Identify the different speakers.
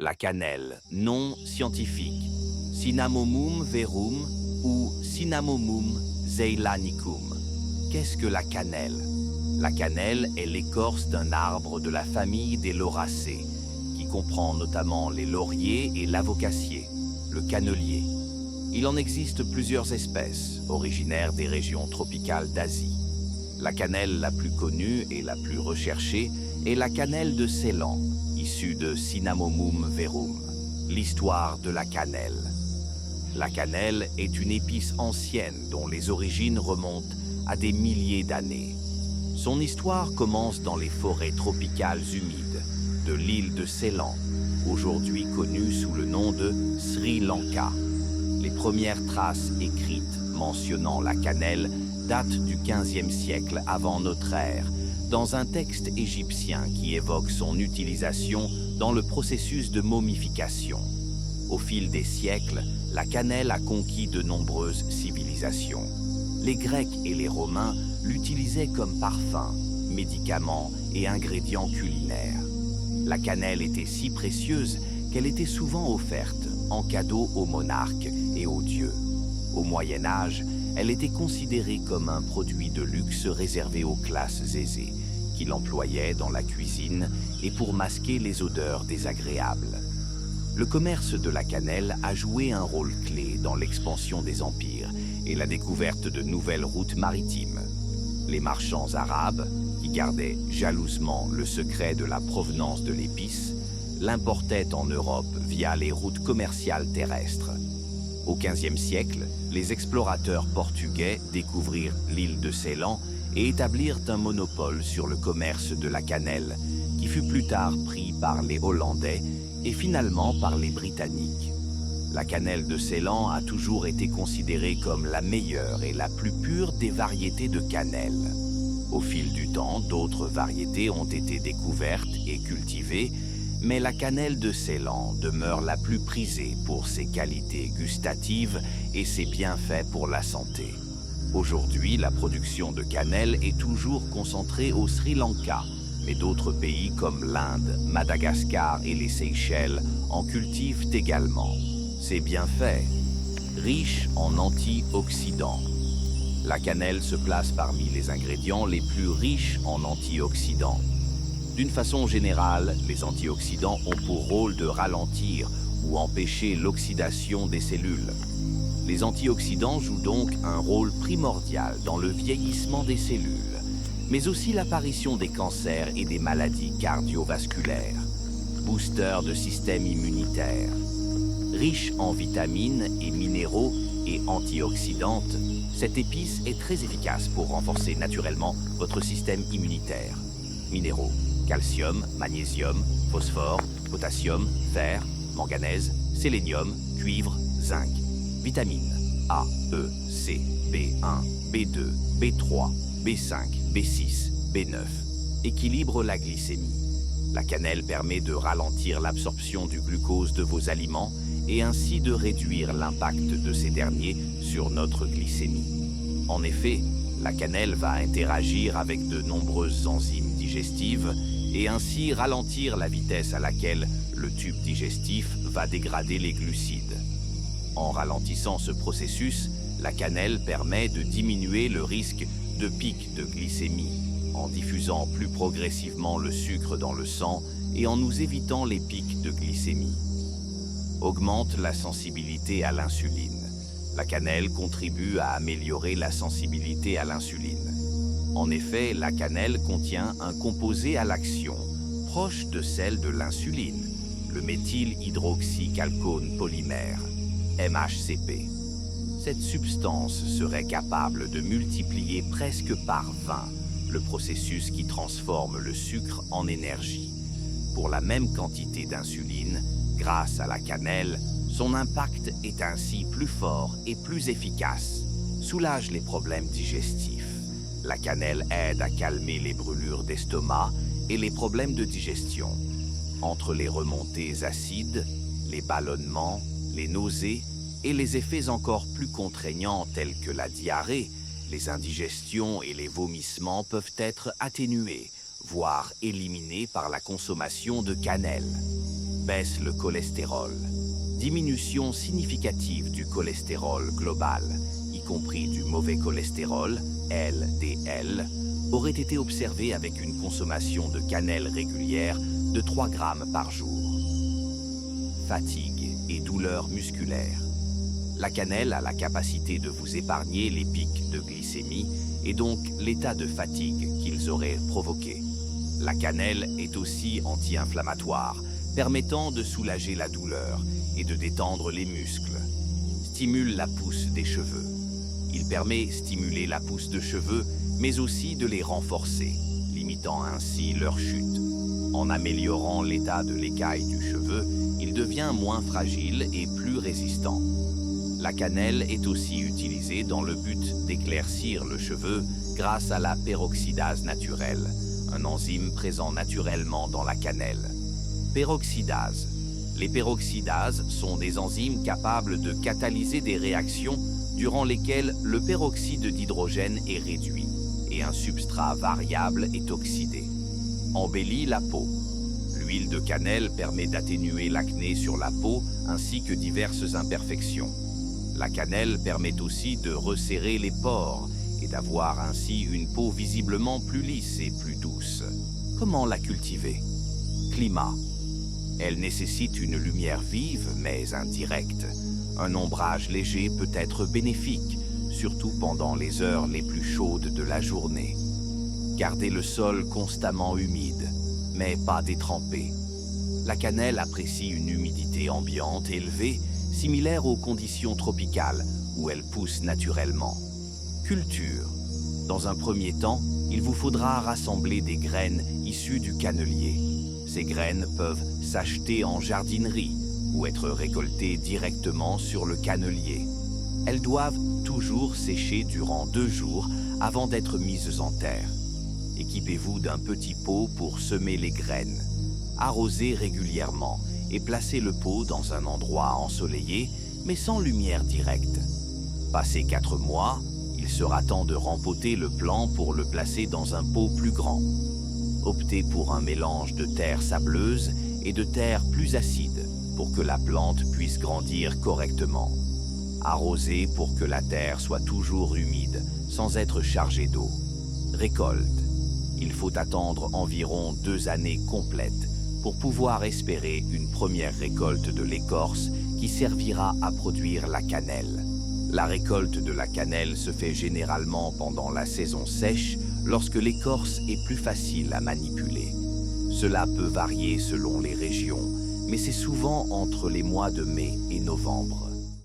Speaker 1: La cannelle, nom scientifique, Cinnamomum verum ou Cinnamomum zeylanicum. Qu'est-ce que la cannelle? La cannelle est l'écorce d'un arbre de la famille des lauracées, qui comprend notamment les lauriers et l'avocassier, le cannelier. Il en existe plusieurs espèces, originaires des régions tropicales d'Asie. La cannelle la plus connue et la plus recherchée est la cannelle de Ceylan, issue de Cinnamomum verum. L'histoire de la cannelle. La cannelle est une épice ancienne dont les origines remontent à des milliers d'années. Son histoire commence dans les forêts tropicales humides de l'île de Ceylan, aujourd'hui connue sous le nom de Sri Lanka. Les premières traces écrites mentionnant la cannelle datent du XVe siècle avant notre ère, dans un texte égyptien qui évoque son utilisation dans le processus de momification. Au fil des siècles, la cannelle a conquis de nombreuses civilisations. Les Grecs et les Romains l'utilisaient comme parfum, médicament et ingrédient culinaire. La cannelle était si précieuse qu'elle était souvent offerte en cadeau aux monarques et aux dieux. Au Moyen Âge, elle était considérée comme un produit de luxe réservé aux classes aisées, qui l'employaient dans la cuisine et pour masquer les odeurs désagréables. Le commerce de la cannelle a joué un rôle clé dans l'expansion des empires et la découverte de nouvelles routes maritimes. Les marchands arabes, qui gardaient jalousement le secret de la provenance de l'épice, l'importaient en Europe via les routes commerciales terrestres. Au XVe siècle, les explorateurs portugais découvrirent l'île de Ceylan et établirent un monopole sur le commerce de la cannelle, qui fut plus tard pris par les Hollandais et finalement par les Britanniques. La cannelle de Ceylan a toujours été considérée comme la meilleure et la plus pure des variétés de cannelle. Au fil du temps, d'autres variétés ont été découvertes et cultivées, mais la cannelle de Ceylan demeure la plus prisée pour ses qualités gustatives et ses bienfaits pour la santé. Aujourd'hui, la production de cannelle est toujours concentrée au Sri Lanka, mais d'autres pays comme l'Inde, Madagascar et les Seychelles en cultivent également. Ses bienfaits, riche en antioxydants. La cannelle se place parmi les ingrédients les plus riches en antioxydants. D'une façon générale, les antioxydants ont pour rôle de ralentir ou empêcher l'oxydation des cellules. Les antioxydants jouent donc un rôle primordial dans le vieillissement des cellules, mais aussi l'apparition des cancers et des maladies cardiovasculaires. Booster de système immunitaire. Riche en vitamines et minéraux et antioxydantes, cette épice est très efficace pour renforcer naturellement votre système immunitaire. Minéraux, calcium, magnésium, phosphore, potassium, fer, manganèse, sélénium, cuivre, zinc. Vitamines A, E, C, B1, B2, B3, B5, B6, B9. Équilibre la glycémie. La cannelle permet de ralentir l'absorption du glucose de vos aliments et ainsi de réduire l'impact de ces derniers sur notre glycémie. En effet, la cannelle va interagir avec de nombreuses enzymes digestives et ainsi ralentir la vitesse à laquelle le tube digestif va dégrader les glucides. En ralentissant ce processus, la cannelle permet de diminuer le risque de pic de glycémie, en diffusant plus progressivement le sucre dans le sang et en nous évitant les pics de glycémie. Augmente la sensibilité à l'insuline. La cannelle contribue à améliorer la sensibilité à l'insuline. En effet, la cannelle contient un composé à l'action proche de celle de l'insuline, le méthylhydroxychalcone polymère, MHCP. Cette substance serait capable de multiplier presque par 20 le processus qui transforme le sucre en énergie. Pour la même quantité d'insuline, grâce à la cannelle, son impact est ainsi plus fort et plus efficace, soulage les problèmes digestifs. La cannelle aide à calmer les brûlures d'estomac et les problèmes de digestion. Entre les remontées acides, les ballonnements, les nausées et les effets encore plus contraignants tels que la diarrhée, les indigestions et les vomissements peuvent être atténués, voire éliminés par la consommation de cannelle. baisse le cholestérol. Diminution significative du cholestérol global, y compris du mauvais cholestérol, LDL, aurait été observée avec une consommation de cannelle régulière de 3 grammes par jour. Fatigue et douleurs musculaires. La cannelle a la capacité de vous épargner les pics de glycémie et donc l'état de fatigue qu'ils auraient provoqué. La cannelle est aussi anti-inflammatoire, permettant de soulager la douleur et de détendre les muscles. Stimule la pousse des cheveux. Il permet de stimuler la pousse de cheveux, mais aussi de les renforcer, limitant ainsi leur chute. En améliorant l'état de l'écaille du cheveu, il devient moins fragile et plus résistant. La cannelle est aussi utilisée dans le but d'éclaircir le cheveu grâce à la peroxydase naturelle, un enzyme présent naturellement dans la cannelle. Peroxydase. Les peroxydases sont des enzymes capables de catalyser des réactions durant lesquelles le peroxyde d'hydrogène est réduit et un substrat variable est oxydé. Embellit la peau. L'huile de cannelle permet d'atténuer l'acné sur la peau ainsi que diverses imperfections. La cannelle permet aussi de resserrer les pores et d'avoir ainsi une peau visiblement plus lisse et plus douce. Comment la cultiver? Climat. Elle nécessite une lumière vive mais indirecte. Un ombrage léger peut être bénéfique, surtout pendant les heures les plus chaudes de la journée. Gardez le sol constamment humide, mais pas détrempé. La cannelle apprécie une humidité ambiante élevée, similaire aux conditions tropicales où elle pousse naturellement. Culture. Dans un premier temps, il vous faudra rassembler des graines issues du cannelier. Ces graines peuvent s'acheter en jardinerie ou être récoltées directement sur le cannelier. Elles doivent toujours sécher durant 2 jours avant d'être mises en terre. Équipez-vous d'un petit pot pour semer les graines. Arrosez régulièrement et placez le pot dans un endroit ensoleillé, mais sans lumière directe. Passé 4 mois, il sera temps de rempoter le plant pour le placer dans un pot plus grand. Optez pour un mélange de terre sableuse et de terre plus acide pour que la plante puisse grandir correctement. Arrosez pour que la terre soit toujours humide, sans être chargée d'eau. Récolte. Il faut attendre environ 2 années complètes pour pouvoir espérer une première récolte de l'écorce qui servira à produire la cannelle. La récolte de la cannelle se fait généralement pendant la saison sèche, lorsque l'écorce est plus facile à manipuler. Cela peut varier selon les régions, mais c'est souvent entre les mois de mai et novembre.